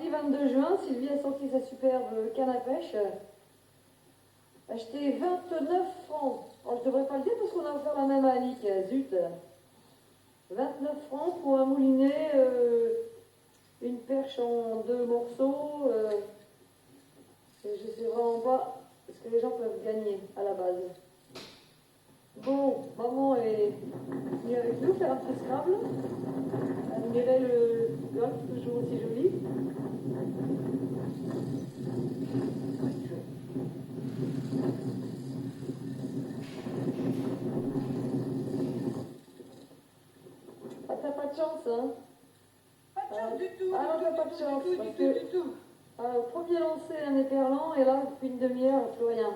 mardi 22 juin, Sylvie a sorti sa superbe canne à pêche. Acheté 29 francs. Oh, je devrais pas le dire parce qu'on a offert la même à Annick. Zut. 29 francs pour un moulinet, une perche en 2 morceaux. Et je sais vraiment pas ce que les gens peuvent gagner à la base. Bon, maman est venue avec nous faire un petit Scrabble. Elle admirait le golf, toujours aussi joli. Ah, t'as pas de chance, hein? Pas de chance du tout. Ah, t'as pas de chance. Du tout. Premier lancé, un éperlant, et là, depuis une demi-heure, plus rien.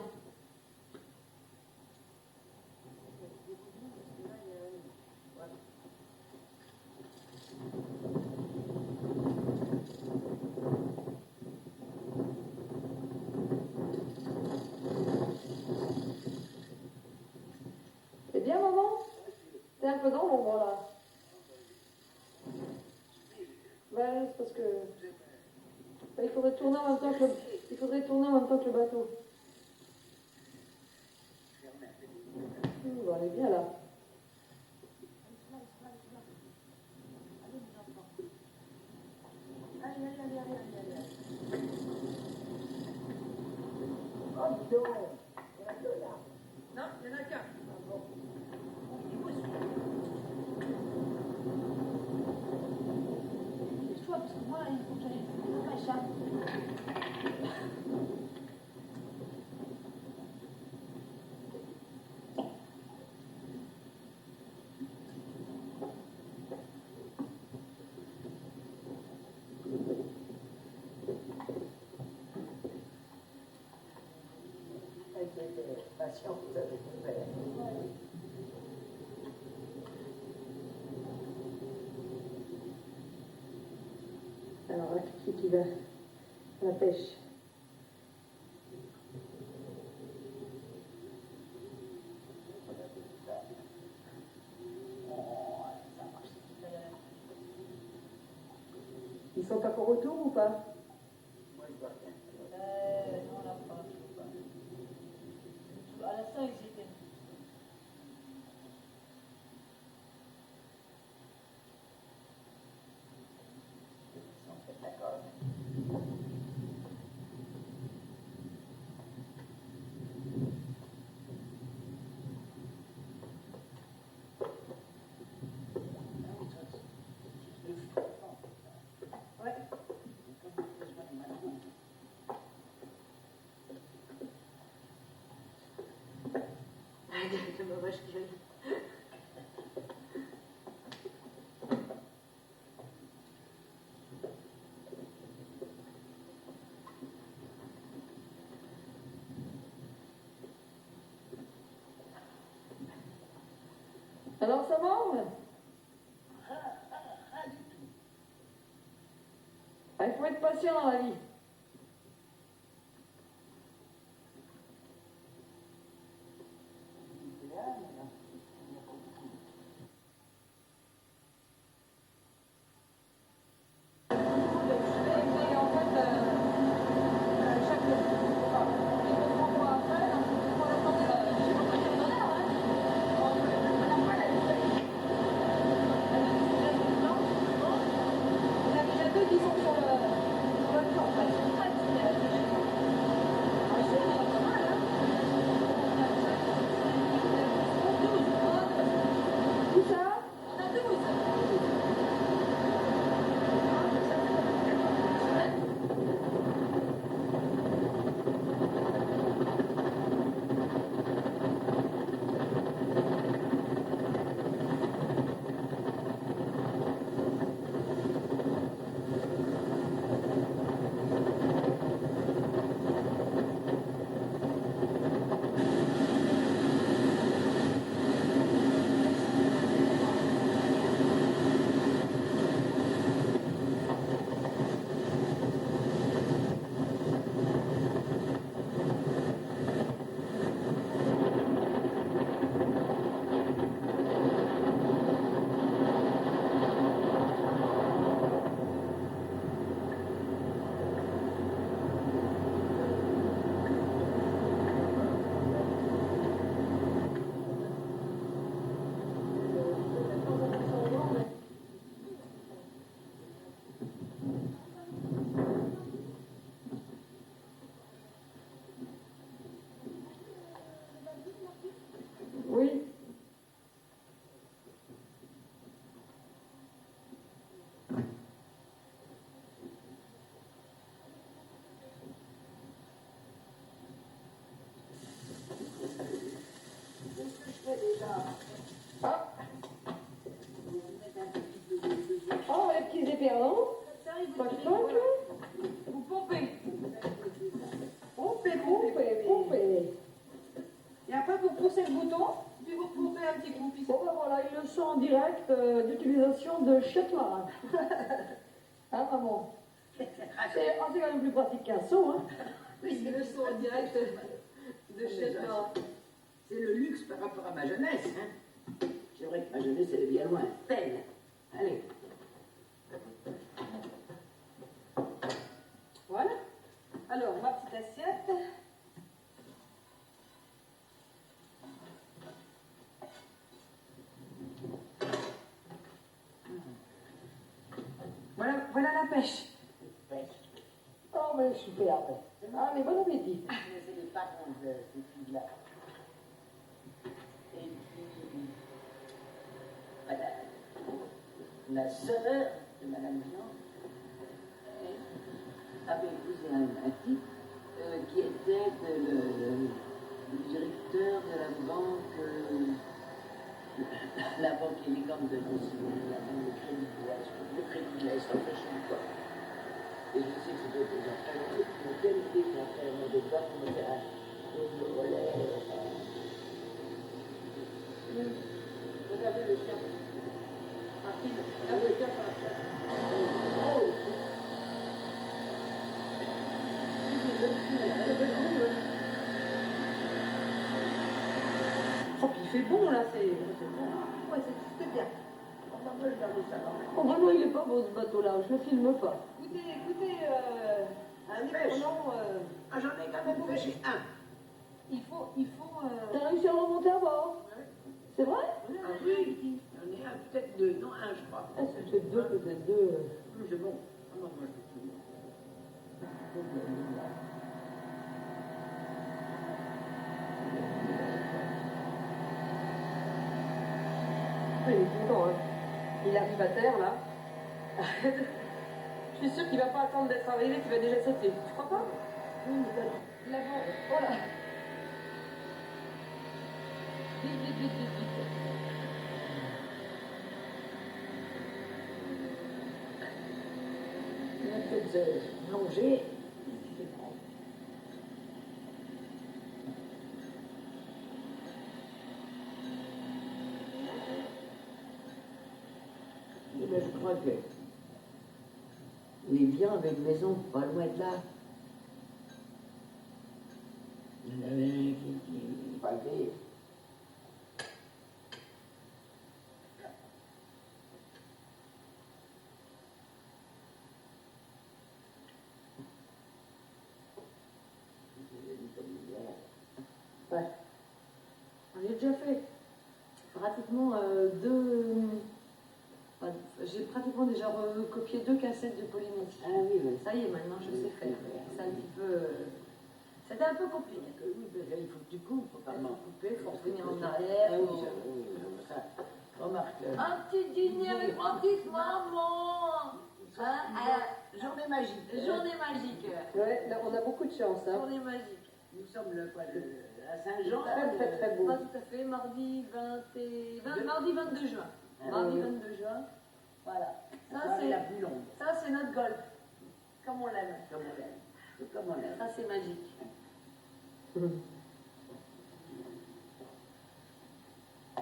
C'est bien, maman? T'es un peu dans l'ombre, là. Ben, c'est parce que... Il faudrait tourner en même temps que le bateau. Bon, elle est bien, là. Allez. Oh, dis donc. Il y en a deux, là. Non, il n'y en a qu'un. C'est toi, parce que moi, il faut que j'aille au machin. Patience, vous avez tout fait. Alors, là, qui va à la pêche? Ils sont pas pour retour ou pas? Moi, je vois rien. Non, là, pas. À la fin, ils étaient. Ils sont fait d'accord. Ouais. De ma vache qui gueule. Alors, ça va? Ah, il faut être patient dans la vie. Il y en a déjà deux qui sont sur le camp. Ah, Vous mettez un petit peu de oh, les petits éperdants. Ça arrive, Pas vous de toc, là. vous pompez. Pompez, pompez, pompez. Et après, vous poussez le bouton, puis vous pompez un petit coup. Puis Bon, ben voilà, une leçon en direct d'utilisation de chiottes marins. Hein, maman? C'est quand même plus pratique qu'un seau, hein. Oui, c'est le son en direct de chez toi. C'est le luxe par rapport à ma jeunesse. Hein. C'est vrai que ma jeunesse, elle est bien loin. Peine. Allez. voilà. Alors, ma petite assiette. Voilà la pêche. Oh, mais superbe. Allez, bon appétit. C'est les parents de ces filles-là. Et puis, voilà, la sœur de Madame Jean avait épousé un type qui était le directeur de la banque élégante de Nancy, la banque de Crédit de l'Est, en fait, je sais pas. Et je sais que c'était des enfants qui ont qualité pour faire des doigts pour me faire un relais. Regardez le chien. Martine, regardez le chien sur la chaise. Oh, puis il fait bon là, c'est bon. Ouais, c'est bien. On va me regarder ça quand même. Oh, vraiment, il est pas beau ce bateau-là, je le filme pas. Écoutez, Un pêche. prenons, Ah, j'en ai quand même pêché un. il faut. T'as réussi à le remonter à bord? C'est vrai? Ah oui, j'en ai un, peut-être deux. Non, un, je crois. Ah, c'est peut-être deux, peut-être deux. C'est bon. Ah non, moi, je peux tout. Il est content, hein. Il arrive à terre, là. Je suis sûre qu'il va pas attendre d'être arrivé, qu'il va déjà sauter. Tu crois pas? Il a bon. Voilà. Vite. Il va peut-être plonger. Mais je crois que il est bien avec maison, pas loin de là. Il y en avait un qui parlait. Ouais. J'ai déjà fait pratiquement j'ai pratiquement déjà recopié 2 cassettes de Polynésie. Ah oui, oui. Ça y est, maintenant je sais faire. C'est un petit peu. C'était un peu compliqué. Oui, mais là, il faut que tu coupes, Il faut apparemment. couper, il faut revenir en arrière. Ah oui, faut- ça, remarque. Un petit dîner avec ma petite maman. Journée magique. Journée magique. Ouais, là, on a beaucoup de chance, hein. Journée magique. Nous sommes à Saint-Jean. Très beau. Pas tout à fait, mardi 22 juin. Ah Mardi oui. 22 juin. Voilà. La Ça, soirée la c'est, plus longue, ça, c'est notre golf. Comme on l'aime. comme on l'aime. C'est comme on l'aime. Ça, c'est magique.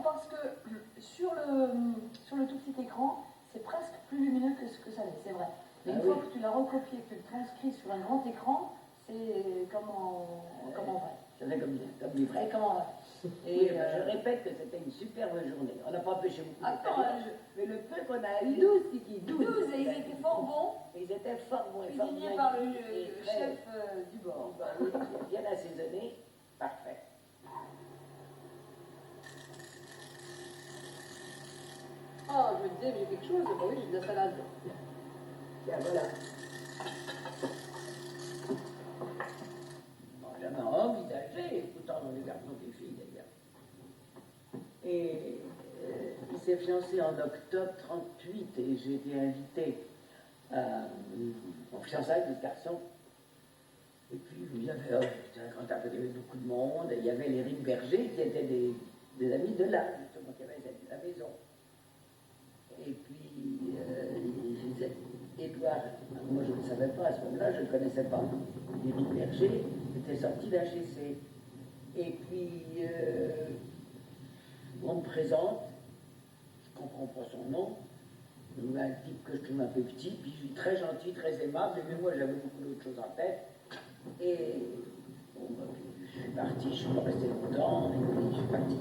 Parce que sur le tout petit écran, c'est presque plus lumineux que ce que ça l'est, c'est vrai. Mais une Ah fois oui. que tu l'as recopié, que tu le transcris sur un grand écran, c'est comme en vrai. Ça fait comme du vrai. C'est comme en vrai. Et je répète que c'était une superbe journée. On n'a pas pêché beaucoup. Attends, mais le peu qu'on a eu, 12, Kiki, 12, et ils étaient fort bons, Ils étaient fort bons et fort cuisinés bien. par le Et très- chef du bord. Bah oui, bien assaisonné, parfait. Ah, je me disais, j'ai quelque chose. Bah oui, j'ai de la salade. Tiens, voilà. Bon, jamais envisagé, pourtant dans les garçons des filles d'ailleurs. Et il s'est fiancé en octobre 38 et j'ai été invitée en fiançailles de ce garçon. Et puis il y avait, quand il y avait beaucoup de monde, il y avait les Rives Berger qui étaient des des amis de là, justement, qui avaient la maison. Et puis, il disait, Édouard, moi je ne savais pas, à ce moment-là, je ne connaissais pas. Éric Berger était sorti d'HEC. Et puis, on me présente, je ne comprends pas son nom, un type que je trouve un peu petit, puis je suis très gentil, très aimable, mais moi j'avais beaucoup d'autres choses en tête. Et bon, je suis parti, je ne suis pas resté longtemps, et puis je suis parti.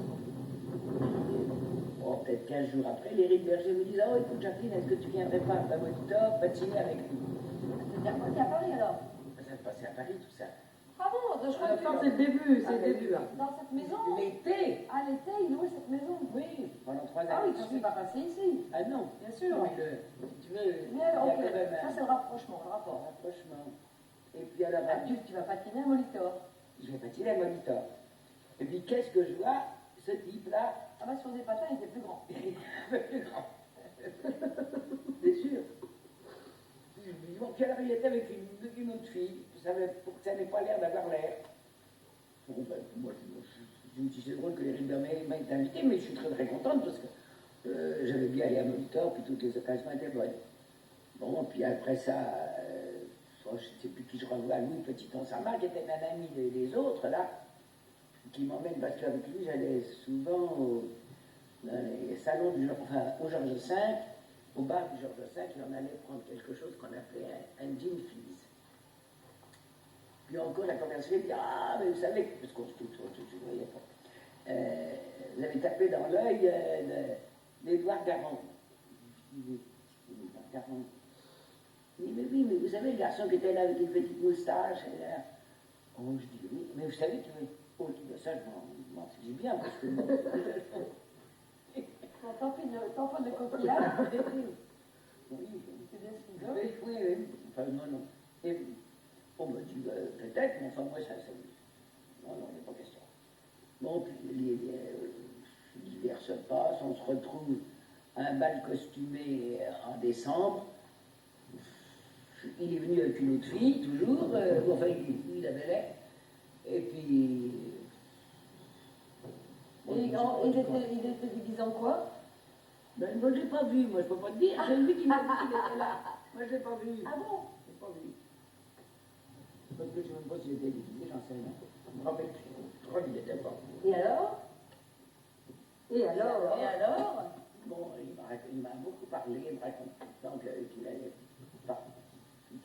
Bon, peut-être 15 jours après, l'Éric Berger me dit, oh écoute Jacqueline, est-ce que tu viendrais pas à Monitor patiner avec nous? C'est-à-dire quoi, t'es à Paris alors? Ça se passait à Paris tout ça. Ah bon, je crois que Enfin, c'est le début, Ah, c'est le début. Là. dans cette maison. L'été. Ah, l'été, il louait cette maison. Oui, pendant 3 ans. Ah oui, tu ne pas passer ici. Ah non, Bien sûr. mais si tu veux, il y Mais a alors, quand ok, même ça c'est le rapprochement, le rapport. rapprochement. Et puis alors, Ah, tu vas patiner à Molitor. je vais patiner à Monitor. Et puis qu'est-ce que je vois? Ce type-là, Ah bah sur des patins, il était plus grand. il est un peu plus grand. C'est sûr. Bon, puis alors il était avec une autre fille, pour que ça n'ait pas l'air d'avoir l'air. Bon, ben, moi, je me dis, c'est drôle que les Berger m'aient invité, mais je suis très très contente parce que j'avais bien allé à Monitor, puis toutes les occasions étaient bonnes. Bon, puis après ça, je ne sais plus qui je revois, Louis Petit-Onsama, qui était un ami des autres, là, qui m'emmène, parce qu'avec lui, j'allais souvent dans les salons du au Georges V, au bar du Georges V, et on allait prendre quelque chose qu'on appelait un gin fizz. Puis encore, la conversation dit, ah, mais vous savez, parce qu'on se voyait pas, vous avez tapé dans l'œil d'Édouard Garand. Garand. Mais oui, mais vous savez, le garçon qui était là avec une petite moustache, et là, oh, je dis, oui, mais vous savez que, oh, ça, je m'en suis bien, parce que, T'enfant de coquillage. oui, C'est des ciseaux. oui, enfin, non. Et on me dit, peut-être, mais enfin, moi, ça, non, il n'est pas question. Bon, puis l'hiver se passe, on se retrouve à un bal costumé en décembre. Il est venu avec une autre fille, toujours, enfin, il avait l'air. Et puis. Et il était déguisé en quoi? Ben, moi, je ne l'ai pas vu, moi, je ne peux pas te dire. C'est lui qui m'a dit qu'il était là. Moi, je ne l'ai pas vu. Ah bon? Je ne l'ai pas vu. Parce que je ne sais même pas s'il était déguisé, j'en sais rien. Je me rappelle plus. Je crois qu'il n'était pas. Et alors? Et alors? Bon, il m'a beaucoup parlé, il me raconte qu'il allait pas.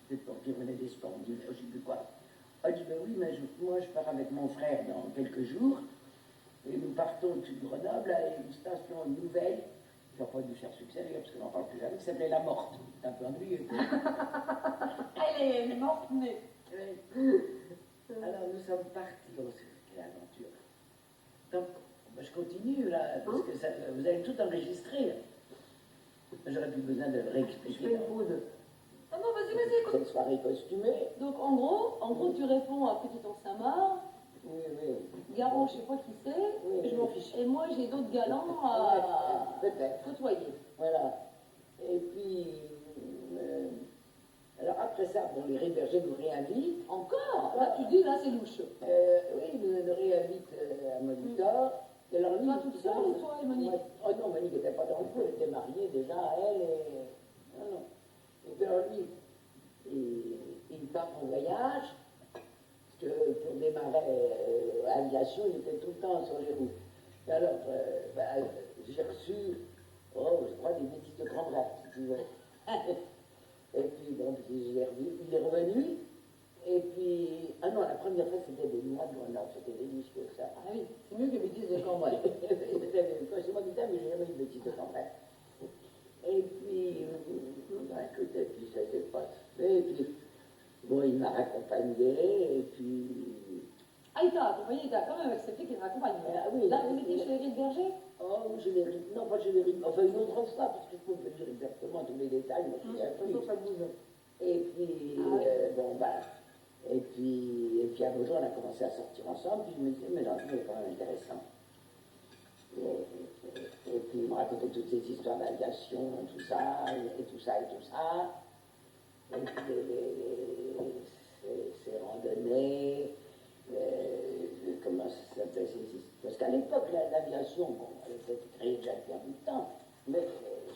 Peut-être qu'il revenait d'Espagne, je ne sais plus quoi. Il dit, ben oui, mais moi je pars avec mon frère dans quelques jours, et nous partons de Grenoble à une station nouvelle, qui n'a pas dû faire succès d'ailleurs, parce qu'on n'en parle plus jamais, qui s'appelait La Morte. C'est un peu ennuyeux. Elle est morte née. Alors nous sommes partis, oh, quelle aventure. Donc, je continue là, parce que ça, vous allez tout enregistrer. J'aurais plus besoin de le réexpliquer. Ah non, vas-y, écoute. Cette soirée costumée. Donc en gros, tu réponds à Petit-Onsama, Oui. Garand, je sais pas qui c'est, Oui, je m'en fiche. Et moi, j'ai d'autres galants à peut-être. côtoyer. Voilà. Et puis, alors après ça, bon, les Berger nous réinvitent. Encore? Là, tu dis, là, c'est louche. Oui, nous réinvitent à Monitor. Et alors lui, Toi, toute seule ou toi et Monique? Oh non, Monique n'était pas dans le coup, elle était mariée déjà, elle et. Non. Et puis alors lui, il part en voyage, parce que pour démarrer l'aviation, il était tout le temps sur les routes. Et alors, j'ai reçu, je crois, des bêtises de grand rap, si tu veux. Et puis, bon, puis je l'ai revu, il est revenu, et puis, ah non, la première fois, c'était des noix de Grenoble, c'était délicieux, ça. Ah oui, c'est mieux que les bêtises de Cambrai. C'est moi du temps, mais j'ai jamais eu de bêtises de Cambrai. Et puis, écoutez, puis ça s'est passé, et puis, bon, il m'a accompagné, et puis... Ah, il t'a accompagné, il t'a quand même accepté qu'il t'accompagne. Ah oui. Là, vous étiez chez Éric Berger? Oh, générique, non, pas générique, enfin une autre fois, parce que je peux te dire exactement tous les détails, mais je me souviens plus. Ça bouge. Et puis, et puis à un jour, on a commencé à sortir ensemble, puis je me disais, mais Jean-Pierre, il est quand même intéressant. Et puis, il me racontait toutes ces histoires d'aviation, tout ça, et tout ça. Et puis, ces randonnées, comment ça s'appelle, parce qu'à l'époque, l'aviation, bon, elle était créée déjà depuis un bout de temps, mais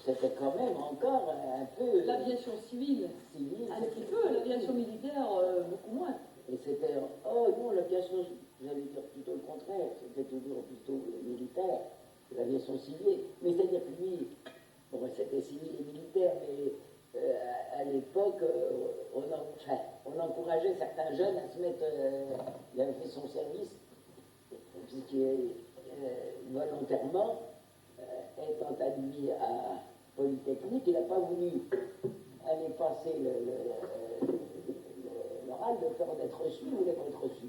c'était quand même encore un peu... L'aviation civile, civile. un petit peu, l'aviation militaire, beaucoup moins. Et c'était, oh non, l'aviation, j'allais dire plutôt le contraire, c'était toujours plutôt militaire, l'aviation civile. Mais c'est-à-dire que lui, bon, c'était civil et militaire, mais à l'époque, on encourageait certains jeunes à se mettre, il avait fait son service, puisqu'il volontairement, étant admis à Polytechnique, il n'a pas voulu aller passer l'oral de peur d'être reçu, il voulait pas être reçu.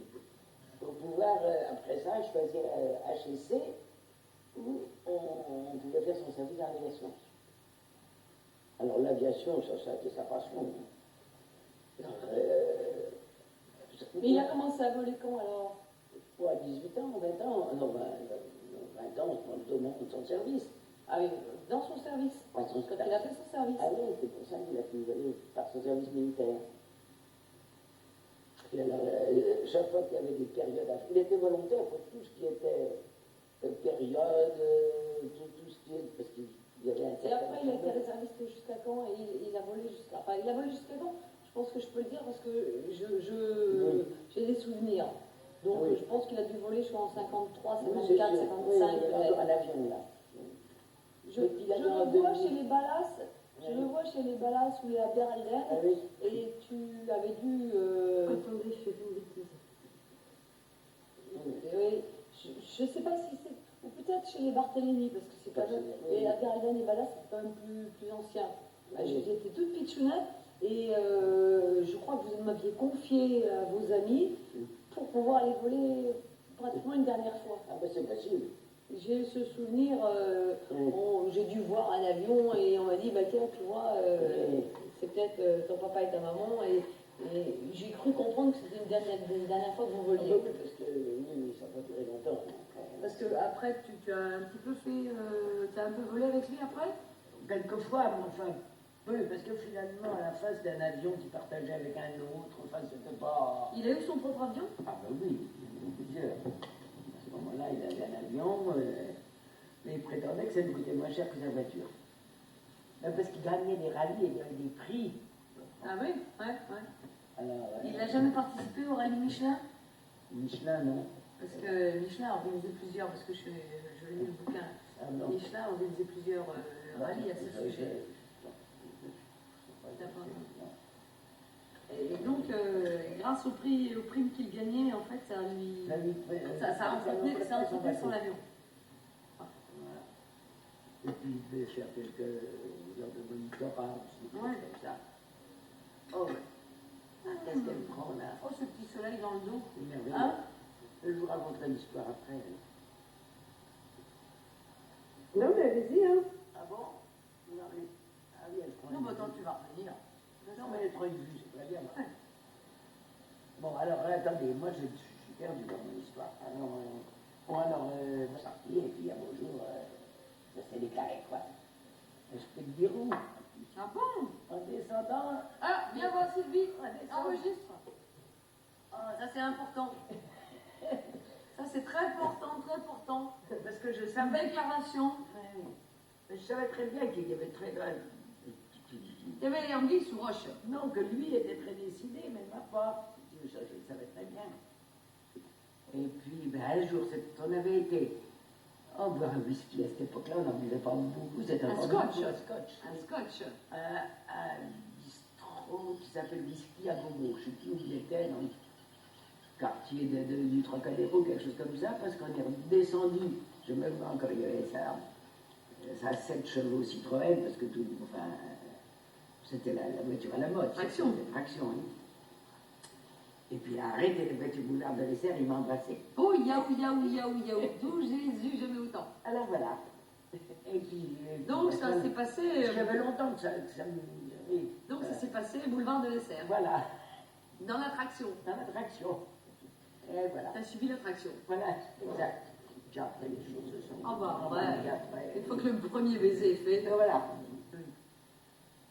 Pour pouvoir, après ça, choisir HEC, où on pouvait faire son service dans l'aviation. Alors l'aviation, ça a été sa passion. Alors, Mais il a commencé à voler quand alors? à 18 ans, 20 ans, non, 20 ans, on demande son service. Ah oui, dans son service. Pas son Quand il a fait son service. Ah oui, c'est pour ça qu'il a pu voler par son service militaire. Et alors, chaque fois qu'il y avait des périodes, il était volontaire pour tout ce qui était période, tout ce qui est, parce qu'il y avait un Et après, il a été réserviste jusqu'à quand? Et il a volé jusqu'à... Enfin, il a volé jusqu'à quand? Je pense que je peux le dire parce que j'ai des souvenirs. Donc, oui. je pense qu'il a dû voler, je crois, en 53, Oui, 54, c'est sûr. 55, Oui, il y avait peut-être. encore un avion là. Je le vois chez les Ballas, je le vois chez les Ballas où il est à Berlin, Ah oui. et tu avais dû... Attendez, je fais une bêtise. Oui, je ne sais pas si c'est... Ou peut-être chez les Barthélémy, parce que c'est quand même... Oui. Et à Berlin et Ballas, c'est quand même plus ancien. Oui. J'étais toute pitchounette, et je crois que vous m'aviez confié à vos amis pour pouvoir les voler pratiquement une dernière fois. Ah ben c'est possible. J'ai eu ce souvenir, j'ai dû voir un avion et on m'a dit, bah tiens, tu vois, c'est peut-être ton papa et ta maman. Et j'ai cru comprendre que c'était une dernière fois que vous voliez. Parce que oui, ça n'a pas duré longtemps. Parce que après, tu as un petit peu fait, tu as un peu volé avec lui après? Quelquefois, mais enfin, peu, parce que finalement, à la fin, c'était un avion qui partageait avec un autre, enfin, c'était pas... Il a eu son propre avion? Ah ben oui, il y en a eu plusieurs. À ce moment-là, il avait un avion, mais il prétendait que ça lui coûtait moins cher que sa voiture. Ben, parce qu'il gagnait des rallyes et il y avait des prix. Ah oui, ouais. Alors, Il n'a jamais participé au rallye Michelin? Michelin, non. Parce que Michelin a organisé plusieurs, parce que je l'ai lu le bouquin. Ah non. Michelin a organisé plusieurs rallyes à ce sujet. Et donc, grâce au prime qu'il gagnait, en fait, ça a entretenu son avion. Voilà. Et puis il devait faire quelques heures de monitorat aussi, Ouais. comme ça. Oh, qu'est-ce qu'elle prend là? Oh, ce petit soleil dans le dos. C'est merveilleux. Hein? Je vous raconterai l'histoire après. Non, mais allez-y, hein. Ah bon? Non, mais... Ah oui, elle prend Non, une mais attends, vue. tu vas revenir. Non, mais elle prend une vue, c'est très bien. Bon, alors, attendez, moi je suis perdu dans mon histoire. Alors, on est sorti, et puis un beau jour, ça s'est déclaré, quoi. Et je peux te dire où? Ah bon? En descendant... Ah, viens voir Sylvie. en descendant- Enregistre. Ah, ça c'est important. Ça c'est très important, très important. Parce que je C'est une savais... belle déclaration. Je savais très bien qu'il y avait très... Il y avait les anguilles sous roche. Non, que lui était très décidé, mais moi pas. Ça, je le savais très bien. Et puis, ben, un jour, on avait été boire un whisky à cette époque-là, on n'en buvait pas beaucoup, c'était Un encore scotch. beaucoup, un scotch. Un scotch. Un bistrot qui s'appelle Whisky à Beaubourg. Je ne sais plus où il était, dans le quartier du Trocadéro, quelque chose comme ça, parce qu'on est descendu, je me vois encore, il y avait ça 7 chevaux Citroën, parce que tout, enfin, c'était la voiture à la mode. Traction. Traction, oui. Et puis il a arrêté le voiture boulevard de l'Essert, il m'a embrassé. Oh, yaou, yaou, yaou, yaou. D'où Jésus, jamais autant. Alors voilà. Et puis... Donc ça s'est passé... J'avais longtemps que ça me... Oui. Donc ça s'est passé boulevard de l'Essert. Voilà, Dans l'attraction. dans l'attraction. Et voilà. T'as subi l'attraction. Voilà, exact. Puis après, les choses se sont... Ah bah, on ouais. va dire après. Une fois que le premier baiser est fait. Et voilà.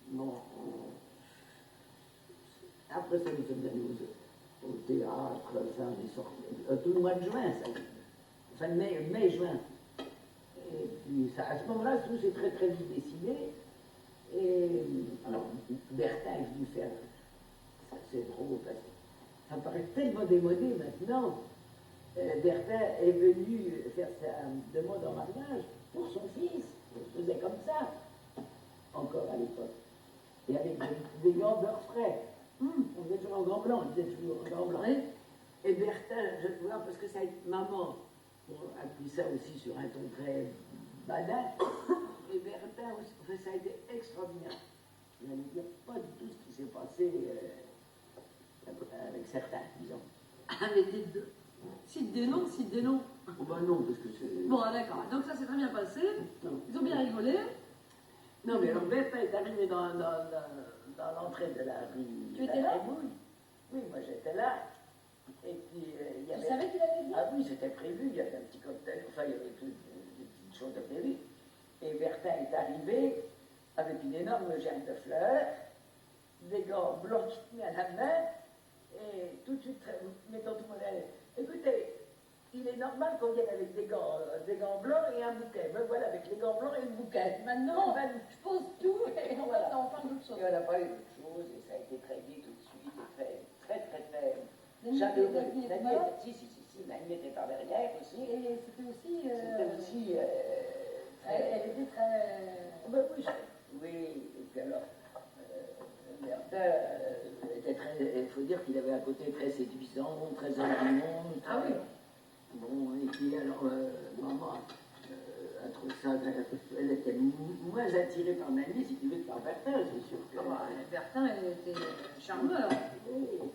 Bon. Après ça, nous sommes allés au théâtre, enfin, on est sorti, tout le mois de juin, ça, enfin mai-juin. Et puis ça, à ce moment-là, tout s'est très très vite décidé. Et alors, Bertin est venu faire, c'est drôle parce que ça paraît tellement démodé maintenant. Bertin est venu faire sa demande en mariage pour son fils. Il faisait comme ça, encore à l'époque. Et avec des gants beurre frais. On faisait toujours en gants blancs, on faisait toujours en gants blancs. Et Bertin, je te vois, parce que ça a été maman, a pris ça aussi sur un ton très badin. Et Bertin aussi, enfin, ça a été extraordinaire. Je n'allais dire pas du tout ce qui s'est passé avec certains, disons. Ah, mais dites deux. Cite des noms, cite des noms. Oh ben non, parce que c'est... Bon, d'accord. Donc ça s'est très bien passé. Non. Ils ont bien rigolé. Non, mais alors Bertin est arrivé dans l'entrée de la rue. Tu étais là? Oui, moi j'étais là. Et puis il y avait... Tu savais qu'il allait venir? Ah oui, c'était prévu, il y avait un petit cocktail, enfin il y avait toutes des petites choses de prévues. Et Bertin est arrivé avec une énorme gerbe de fleurs, des gants blancs qui tenaient à la main, et tout de suite, mettant tout le monde à l'aise. Écoutez, il est normal qu'on vienne avec des gants blancs et un bouquet. Me voilà avec les gants blancs et le bouquet. Maintenant, je pose tout et on va en parler d'autre chose. Et on a parlé d'autre chose, et ça a été très gai tout de suite, et très Dany chaleureux. était là. Si, Dany était par derrière aussi. Et c'était aussi... C'était aussi... elle était très... Ben oui, oui, et puis alors, Bertin était très, il faut dire qu'il avait un côté très séduisant, très argument. Ah oui. Bon, et puis alors, maman a trouvé ça, elle était moins attirée par Dany, si tu veux, que par Bertin, c'est sûr que... Ah bah, Bertin était charmeur. Oui, et puis,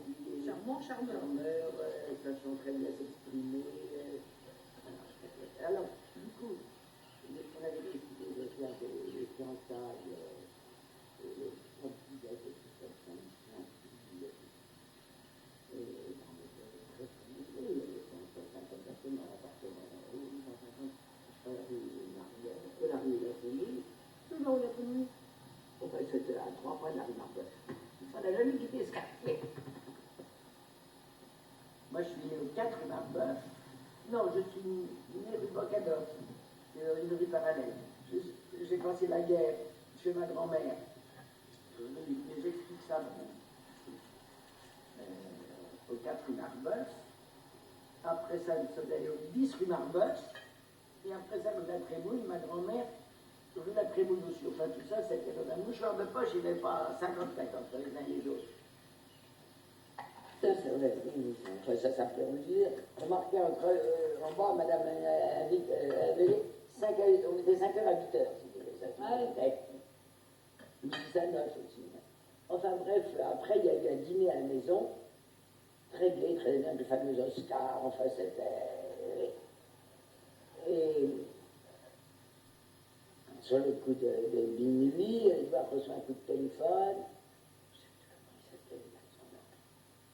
Charmant, charmeur. charmeur, sachant très bien s'exprimer. Alors, du coup, on avait décidé de faire des fiançailles, et tout ça, et on était très familier, il y avait 150 personnes dans l'appartement, 150 sur la rue Marielle, la rue de la Félie. Tout là où il a connu. Bon, ben, c'était à 3 points de la rue Marbeuf. On n'a jamais quitté ce quartier. Moi, je suis né au 4 rue Marbeuf. Non, je suis né rue Bocador, une rue parallèle. J'ai passé la guerre chez ma grand-mère. Mais j'explique ça au 4 rue Marbeuf. Après ça, nous sommes allés au 10 rue Marbeuf. Et après ça, rue la Trémouille, ma grand-mère, rue la Trémouille aussi. Enfin, tout ça, c'était dans un mouchoir de poche, il n'y avait pas 50-50 entre les uns et les autres. Ça, c'est vrai, oui, enfin, ça s'appelait, on dit, remarquez, en bas, madame on était 5h à 8h, si vous voulez, ça. Ah oui. Nous à 9 aussi. Enfin bref, après, il y a eu un dîner à la maison, très gai, très bien, le fameux Oscar, enfin, c'était... Et sur le coup de minuit, Edouard reçoit un coup de téléphone. Je sais plus comment il s'appelait,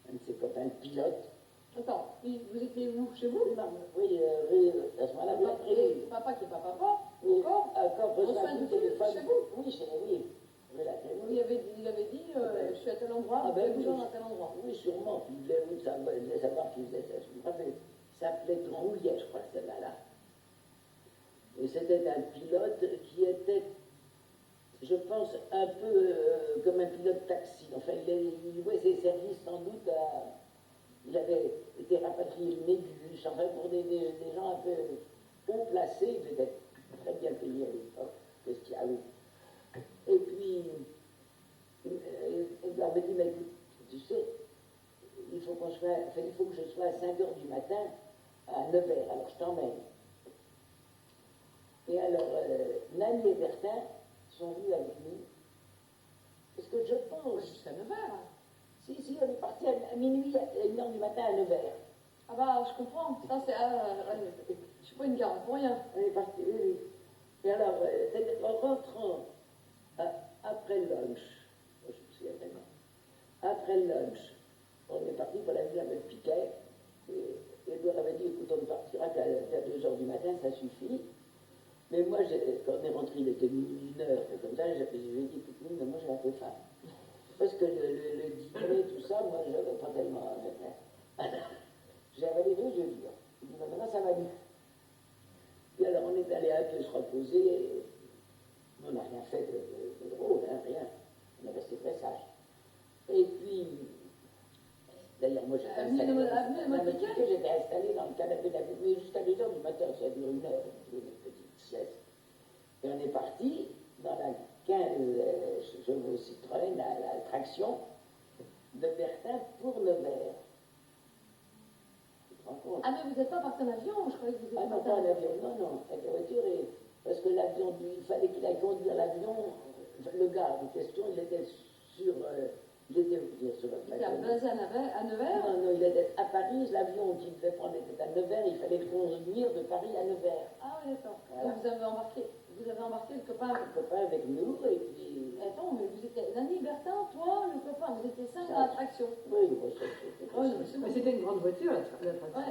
un de ses copains pilotes. Attends, vous étiez où? Chez vous? Oui, à ce moment-là, Papa, après. papa qui n'est pas papa? Oui, Encore? encore reçoit un coup de téléphone. Chez vous? Oui, oui. Il avait dit, je suis à tel endroit, Ah ben oui. à tel endroit. Oui, sûrement. Il devait savoir qui faisait ça. Je me rappelle. Il s'appelait Rouillet, je crois, celle-là. Et c'était un pilote qui était, je pense, un peu comme un pilote taxi. Enfin, il jouait ses services sans doute à... Il avait été rapatrié de Négus, enfin, pour des gens un peu haut placés, peut-être très bien payés à l'époque. Qu'est-ce qu'il y a eu? Et puis, il m'avait dit, mais écoute, tu sais, il faut que je sois à 5h du matin à Nevers, alors je t'emmène. Et alors, Nany et Bertin sont venus avec nous. Parce que je pense... Jusqu'à 9h. Si, on est parti à minuit, à 1h du matin à Nevers. Ah bah, je comprends. Ça, c'est... je suis pas une garde pour rien. On est parti, oui. Et alors, en rentrant après le lunch, je me souviens vraiment, après le lunch, on est parti pour la ville avec Piquet, et Edouard avait dit, écoute, on ne partira qu'à 2h du matin, ça suffit. Mais moi, quand on est rentré, il était minuit, 1h, comme ça, je lui ai dit, écoute, mais moi j'ai un peu faim. Parce que le dîner, tout ça, moi, je n'avais pas tellement... J'ai avalé 2 œufs durs. Il dit, ben, maintenant ça va mieux. Et alors on est allé un peu se reposer. On n'a rien fait de drôle, hein, rien. On est resté très sage. Et puis, d'ailleurs, moi j'étais installé dans le canapé d'habitude, mais jusqu'à 2 heures du matin, ça a duré 1 heure, une petite sieste. Et on est parti dans la 15 chevaux Citroën à la traction de Bertin pour Nevers. Tu te rends compte? Ah, mais vous n'êtes pas parti en avion, je croyais que vous étiez Ah non, parti pas en avion, non, avec la voiture, parce que l'avion, il fallait qu'il aille conduire l'avion, le gars en question, il était sur, il était sur le Il a basé à Nevers. Non, non, il était à Paris, l'avion qu'il devait prendre était à Nevers, il fallait le conduire de Paris à Nevers. Ah oui, d'accord. Voilà. Donc vous avez embarqué le copain. Un copain avec nous, et puis... Attends, mais vous étiez Nanny, Bertin, toi, le copain, vous étiez 5 dans l'attraction. Oui, bon, c'était Oh, non, mais c'est bon. Mais c'était une grande voiture, la Ouais, traction.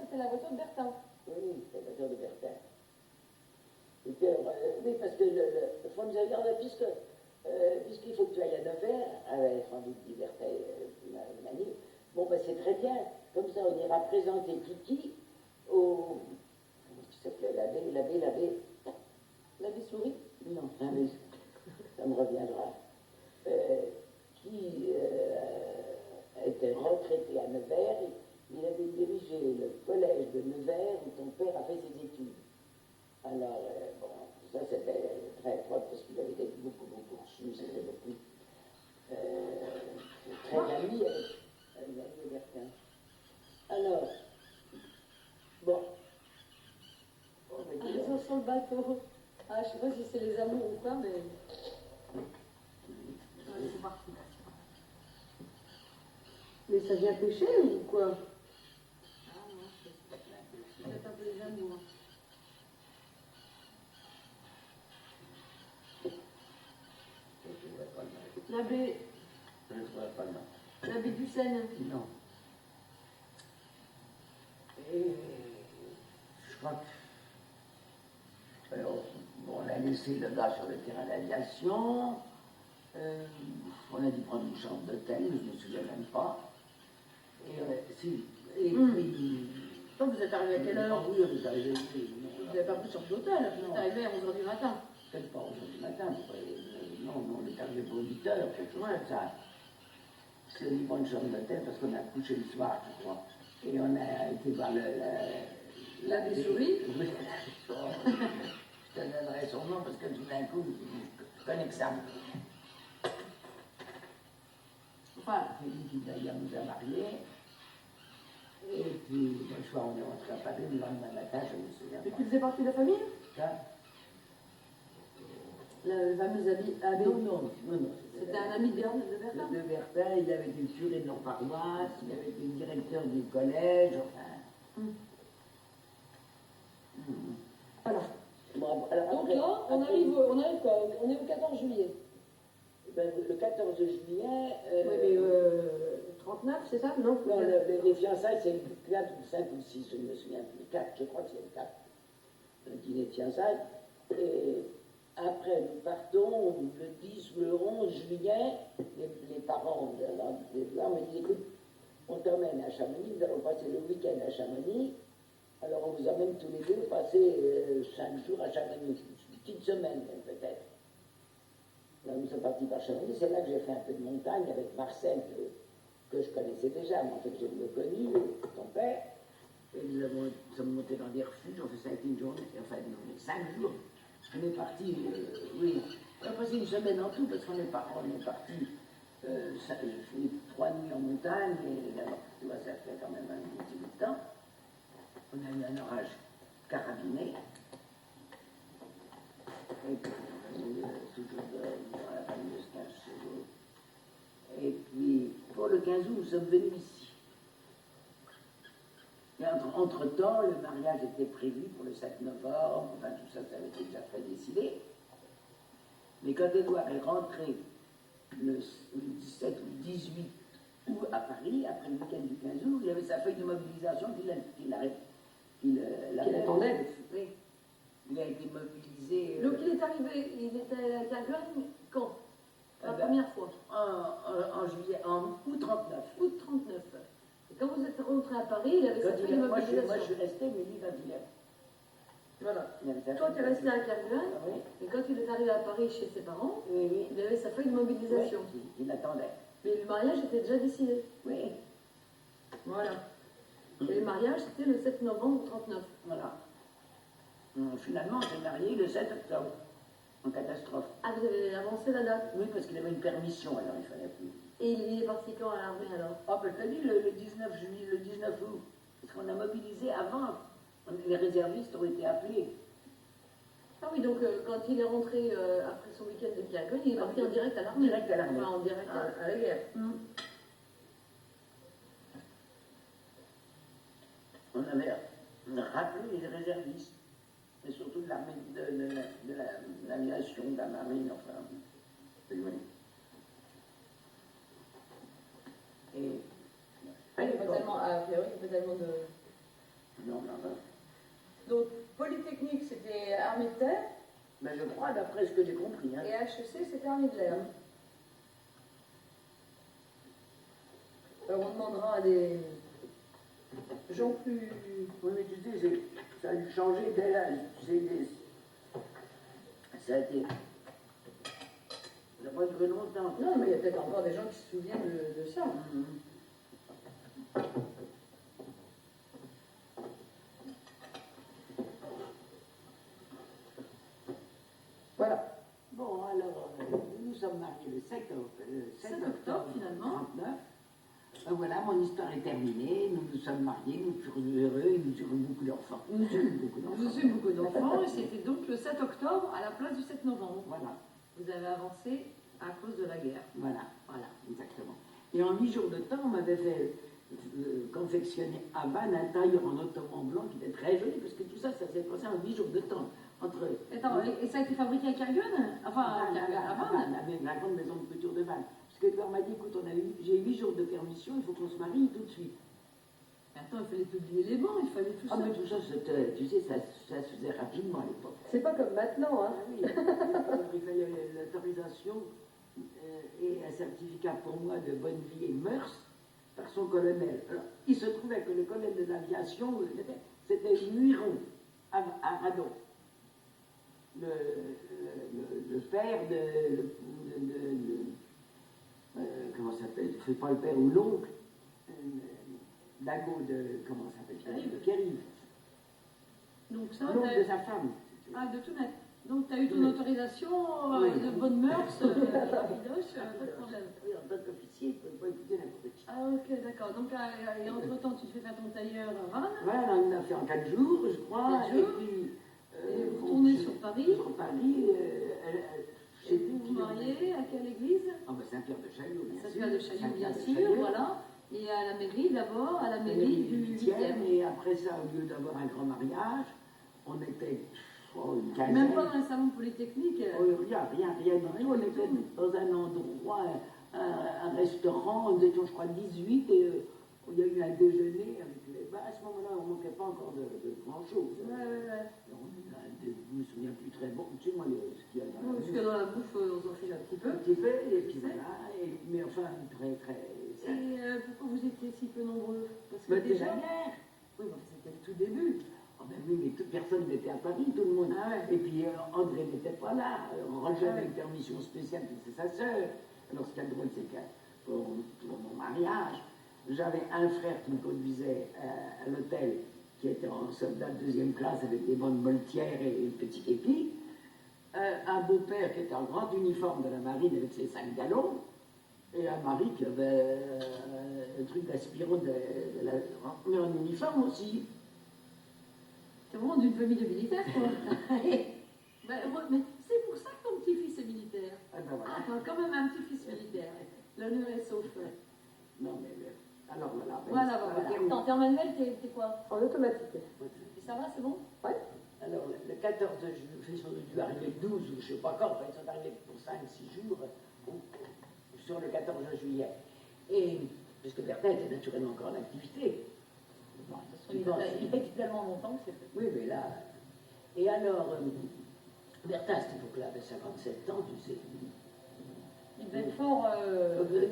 c'était la voiture de Bertin. Oui, c'est la voiture de Bertin. Et puis, oui, parce que le fond nous a dit, puisqu'il faut que tu ailles à Nevers, avec sans doute dit Bertin, Nanny, bon, ben c'est très bien, comme ça on ira présenter Kiki au... Comment il s'appelait? L'abbé... L'abbé Souris. Non, mais ça me reviendra. Qui était retraité à Nevers, il avait dirigé le collège de Nevers où ton père a fait ses études. Alors, bon, ça c'était très propre parce qu'il avait été beaucoup reçu, c'était beaucoup. Très ami avec Nanny et Bertin. Alors, bon. Ah, ils sont sur le bateau. Ah, je sais pas si c'est les amours ou quoi, mais. Ouais, c'est parti là. Mais ça vient pêcher ou quoi? Ah non, c'est peut-être un peu les amours. L'abbé Je ne trouverai pas le nom. l'abbé Duchesne. Non. Et je crois que. Alors, bon, on a laissé le gars sur le terrain d'aviation. On a dû prendre une chambre d'hôtel, je ne me souviens même pas. Et puis. Donc vous êtes arrivé à quelle heure? Oui, on est arrivé. Vous n'avez pas pris chambre d'hôtel, vous êtes arrivé à 11h du matin. Peut-être pas aujourd'hui matin, non, on est arrivé pour 8 heures, quelque chose comme ça. C'est une bonne chambre d'hôtel parce qu'on a couché le soir, je crois. Et on a été voir L'abbé Souris. Oui, je te donnerai son nom parce que tout d'un coup, je connais que ça. Enfin, C'est lui qui d'ailleurs nous a mariés. Et puis, le soir, on est rentré à Paris, le lendemain matin, je me souviens Et pas. tu faisais partie de la famille? Ça, le fameux abbé. non. C'était un ami de Bertin. De Bertin, il avait été curé de leur paroisse, il avait été directeur du collège, enfin. Voilà. Bon, alors Donc après, là, on arrive quoi? On est au 14 juillet. Ben, le 14 juillet. Oui, mais 39, c'est ça? Non? Non, les fiançailles, c'est le 4 ou 5 ou 6, je ne me souviens plus. 4, je crois que c'est le 4. Le dîner de fiançailles. Et après, nous partons le 10 ou le 11 juillet. Les parents de là me disent, écoute, on t'emmène à Chamonix, nous allons passer le week-end à Chamonix. Alors on vous emmène tous les deux passer 5 jours à Chamonix, une petite semaine même peut-être. Là, nous sommes partis par Chamonix, c'est là que j'ai fait un peu de montagne avec Marcel, que je connaissais déjà, mais en fait j'ai mieux connu, ton père. Et nous sommes montés dans des refuges, on fait ça avec une journée, enfin 5 jours. On est parti, oui, on a passé une semaine en tout parce qu'on est parti, j'ai fait 3 nuits en montagne, et d'abord, tu vois, ça fait quand même un petit bout de temps. On a eu un orage carabiné. Et puis, toujours dans la fameuse 15 chevaux. Et puis, pour le 15 août, nous sommes venus ici. Et entre-temps, le mariage était prévu pour le 7 novembre, enfin tout ça, ça avait été déjà très décidé. Mais quand Édouard est rentré le 17 ou le 18 août à Paris, après le week-end du 15 août, il avait sa feuille de mobilisation qu'il attendait. Oui. Il a été mobilisé. Donc il est arrivé, il était à Garenne quand? La ben, première fois. En juillet, en août 39. Août 39. Et quand vous êtes rentré à Paris, il avait sa feuille de moi, je mobilisation. suis resté, mais lui, quand il est. Voilà. Il avait sa Toi, feuille tu es de resté à mobilisation. Kerguelen, Oui, et quand il est arrivé à Paris chez ses parents, oui, oui. il avait sa feuille de mobilisation. Oui, il attendait. Mais le mariage était déjà décidé. Oui, Voilà. Et le mariage, c'était le 7 novembre 39. voilà. Finalement, on s'est marié le 7 octobre, en catastrophe. Ah, vous avez avancé la date. Oui, parce qu'il avait une permission, alors il fallait plus. Et il est parti quand à l'armée alors? Oh, ben, t'as dit le 19 juillet, le 19 août. Parce qu'on a mobilisé avant. Les réservistes ont été appelés. Ah oui, donc quand il est rentré après son week-end de Kerguelen, il est parti en direct à l'armée. Direct à l'armée. Enfin, en direct à la guerre. On avait rappelé les réservistes. Et surtout de l'armée, de l'aviation, de la marine, enfin. Oui. Et. Il n'y a pas tellement, a priori, il n'y a pas tellement de... Non, non, non. Donc, Polytechnique, c'était armée de terre, Mais je crois, d'après ce que j'ai compris. Hein. et HEC, c'était armée de l'air. Alors, on demandera à des gens plus... Oui, mais tu sais, ça a changé dès là. Tu sais, ça a été. Ça n'a pas duré longtemps. Non, mais il y a peut-être encore des gens qui se souviennent de ça. Voilà. Bon, alors, nous nous sommes mariés le 7 octobre finalement. 1939. Voilà, mon histoire est terminée. Nous nous sommes mariés, nous fûmes heureux et nous eurons beaucoup d'enfants. Nous eûmes beaucoup d'enfants, et c'était donc le 7 octobre à la place du 7 novembre. Voilà, Vous avez avancé à cause de la guerre. voilà, exactement. Et en 8 jours de temps, on m'avait fait confectionner à Vannes un tailleur en ottoman blanc qui était très joli, parce que tout ça, ça s'est passé en 8 jours de temps. Entre Attends, et ça a été fabriqué à Kerguelen? Enfin, à Vannes? la grande maison de couture de Vannes. Parce que Edouard m'a dit, écoute, j'ai 8 jours de permission, il faut qu'on se marie tout de suite. Mais attends, il fallait publier les bancs, il fallait tout Ah, ça. mais tout ça, tu sais, ça se faisait rapidement à l'époque. C'est pas comme maintenant, hein. Ah oui, il fallait l'autorisation et un certificat pour moi de bonne vie et mœurs par son colonel. Alors, il se trouvait que le colonel de l'aviation, c'était Muiron, à Radon. Le père comment ça s'appelle? C'est pas le père ou l'oncle d'Ago comment ça s'appelle? De Kériv. Donc ça, L'oncle de sa femme. Ah, de tout net. Donc tu as eu ton Oui. autorisation Oui. de bonne mœurs, rapidoche, pas de problème. Oui, en tant qu'officier, il ne pouvait pas écouter n'importe qui. Ah ok, d'accord. Donc et entre-temps, tu te fais faire ton tailleur à Vannes, Voilà, on l'a fait en 4 jours, je crois. 4 jours. Et puis. et vous retournez sur Paris, Sur Paris, je sais et plus vous qui vous mariez à quelle église? Ah, ben Saint-Pierre de Chaillot, bien sûr. Saint-Pierre de Chaillot, bien Saint-Pierre de sûr, Chaillot. voilà. Et à la mairie d'abord, à la La mairie mairie du du 8e. 8e, et après ça, au lieu d'avoir un grand mariage, on était une quinzaine. Même pas dans les salons polytechniques. Rien du tout. On était dans un endroit, un restaurant, on était, je crois, 18, et il y a eu un déjeuner avec les... Bah, à ce moment-là, on ne manquait pas encore de grand-chose. Ouais. Je ne me souviens plus très bon. Tu sais, moi, ce qu'il y a dans la Parce que dans la bouffe, on s'en fiche un petit peu. un petit peu, et puis voilà, mais enfin, très, très... Et pourquoi vous étiez si peu nombreux? Parce que Mais déjà... la guerre. Oui, mais c'était le tout début. Oh ben oui, mais personne n'était à Paris, tout le monde. Ah ouais. Et puis André n'était pas là. Roger Ah avait ouais. une permission spéciale, puis c'est sa sœur. Alors ce qu'il y a de drôle, c'est que pour mon mariage, j'avais un frère qui me conduisait à l'hôtel, qui était en soldat de 2e classe avec des bonnes boletières et une petite épi. Un beau-père qui était en grand uniforme de la marine avec ses 5 galons. Et un mari qui avait un truc d'aspirant mais en uniforme aussi. C'est vraiment d'une famille de militaires, quoi. Mais c'est pour ça que ton petit-fils est militaire. Ah ben voilà. Ah, t'as quand même un petit-fils militaire. L'honneur est sauf. Non, mais alors voilà. Voilà. Attends, t'es en manuel, t'es quoi? En automatique. Et ça va, c'est bon? Alors, le 14 juillet, ils sont dû arriver le 12, ou je ne sais pas quand, enfin, ils sont arrivés pour 5-6 jours, sur le 14 juillet. Et, puisque Bertin était naturellement encore en activité. Bon, Il a été tellement longtemps que c'est fait. oui, mais là. Et alors, Bertin, à cette époque-là, avait 57 ans, tu sais. Il devait être fort.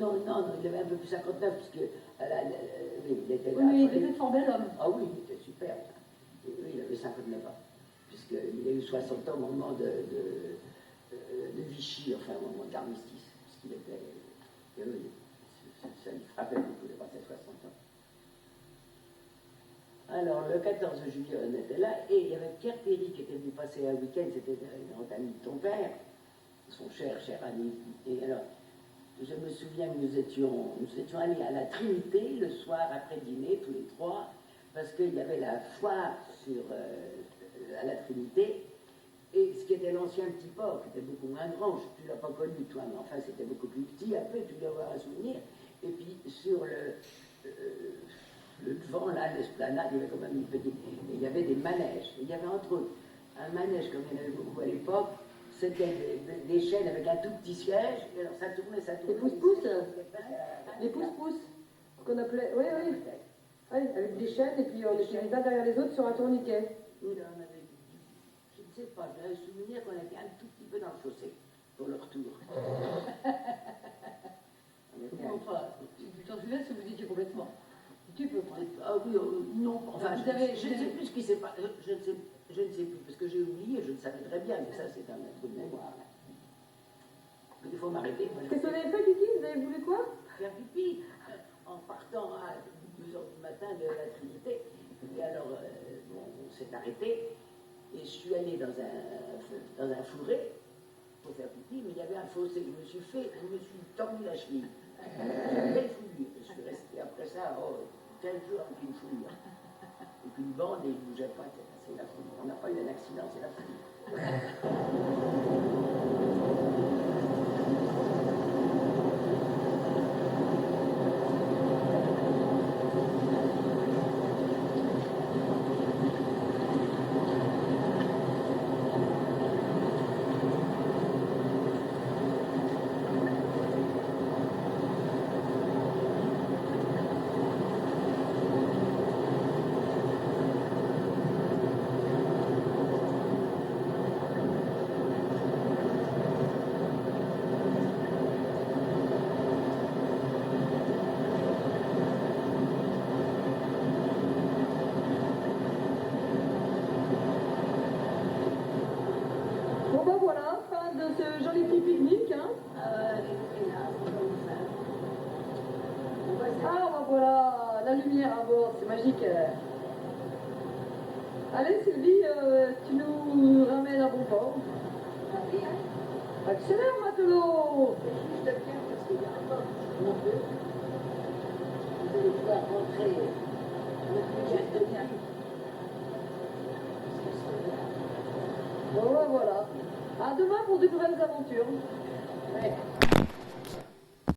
Non, il avait un peu plus 59, puisque oui, il était là. Oui, mais il devait être fort bel homme. Ah oui, il était super. Oui, il avait 59 ans, puisqu'il a eu 60 ans au moment de Vichy, enfin au moment de l'armistice, puisqu'il était. Oui, ça lui frappait beaucoup de passer 60 ans. Alors, le 14 juillet, on était là, et il y avait Pierre Perry qui était venu passer un week-end, c'était un grand ami de ton père, son cher ami. Et alors, je me souviens que nous étions allés à la Trinité le soir après dîner, tous les trois, parce qu'il y avait la foire à la Trinité, et ce qui était l'ancien petit port, qui était beaucoup moins grand, tu ne l'as pas connu toi, mais enfin c'était beaucoup plus petit, après tu dois avoir un souvenir, et puis sur le devant, là, l'esplanade, il y avait quand même une petite, et il y avait des manèges, il y avait entre eux un manège comme il y en avait beaucoup à l'époque, c'était des chaînes avec un tout petit siège, et alors ça tournait. Les pousse-pousse Les pousse-pousse, ce qu'on appelait. Oui, oui. Oui, avec des chaînes, et puis on était les uns derrière les autres sur un tourniquet. Je ne sais pas, j'ai un souvenir qu'on était un tout petit peu dans le fossé pour le retour. Enfin, tu t'en souviens si vous étiez complètement. Tu peux pas. Ah oui, non, enfin, je ne sais plus ce qui s'est passé, je ne sais plus, parce que j'ai oublié, je le savais très bien, mais ça c'est un trou de mémoire. Il faut m'arrêter. Qu'est-ce que vous avez fait, Kiki? Vous avez voulu quoi? Faire pipi, en partant à 2h du matin de la Trinité. Et alors, on s'est arrêté, et je suis allé dans un fourré pour faire pipi, mais il y avait un fossé. Je me suis tordu la cheville. J'ai une belle fouille. Je suis resté après ça 15 jours avec une fouille. Et puis une bande, et il ne bougeait pas. C'est la fouille. On n'a pas eu un accident, c'est la fouille. Bon ben voilà, fin de ce joli petit pique-nique. Hein. Ah ben voilà, la lumière à bord, c'est magique. Allez Sylvie, tu nous ramènes à bon port. Accélère matelot. Juste bien, parce qu'il y a encore mon peu. Vous allez pouvoir rentrer avec le geste de bien. Bon ben voilà. À demain pour de nouvelles aventures. Ouais.